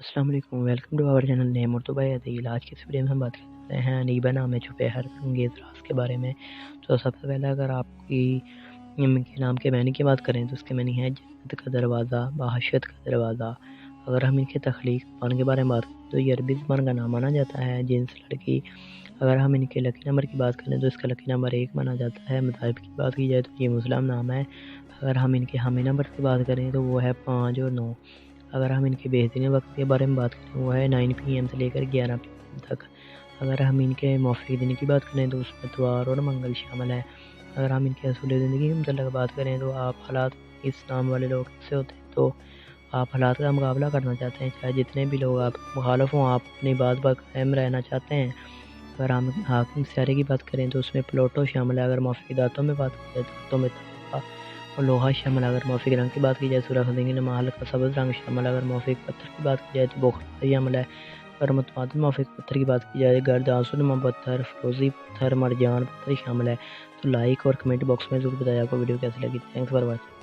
السلام علیکم، welcome to our channel name Urdu by Adeel. آج کی اس ویڈیو میں ہم بات کرتے ہیں انیبا نام ہے چھپے ہر انگیز راز کے بارے میں۔ تو سب سے پہلے اگر آپ کی کے نام کے معنی کی بات کریں تو اس کے معنی ہے جنت کا دروازہ، بحشت کا دروازہ۔ اگر ہم ان کے تخلیق زبان کے بارے میں بات کریں تو یہ عربی زبان کا نام مانا جاتا ہے، جنس لڑکی۔ اگر ہم ان کے لکی نمبر کی بات کریں تو اس کا لکی نمبر 1 مانا جاتا ہے۔ مذاہب کی بات کی جائے تو یہ مسلم نام ہے۔ اگر ہم ان کے حامی نمبر کی بات کریں تو وہ ہے 5 اور 9۔ اگر ہم ان کے بہترین وقت کے بارے میں بات کریں وہ ہے 9 PM سے لے کر 11 PM تک۔ اگر ہم ان کے موافق دن کی بات کریں تو اس میں اتوار اور منگل شامل ہے۔ اگر ہم ان کے اصول زندگی کے متعلق بات کریں تو آپ حالات اس نام والے لوگ ایسے ہوتے ہیں تو آپ حالات کا مقابلہ کرنا چاہتے ہیں، چاہے جتنے بھی لوگ آپ مخالف ہوں، آپ اپنی بات پر قائم رہنا چاہتے ہیں۔ اگر ہم حاکم سیارے کی بات کریں تو اس میں پلوٹو شامل ہے۔ اگر موافق دانتوں میں بات کی جائے تو دانتوں میں تانبا اور لوہا شامل ہے۔ اگر موافق رنگ کی بات کی جائے سرخ رنگین محل کا سبز رنگ شامل ہے۔ اگر موافق پتھر کی بات کی جائے تو بخار شامل ہے۔ اگر متعدد موافق پتھر کی بات کی جائے گرد آسودنما پتھر، فروزی پتھر، مرجان پتھر شامل ہے۔ تو لائک اور کمنٹ باکس میں ضرور بتائیں آپ کو ویڈیو کیسی لگی۔ Thanks for watching.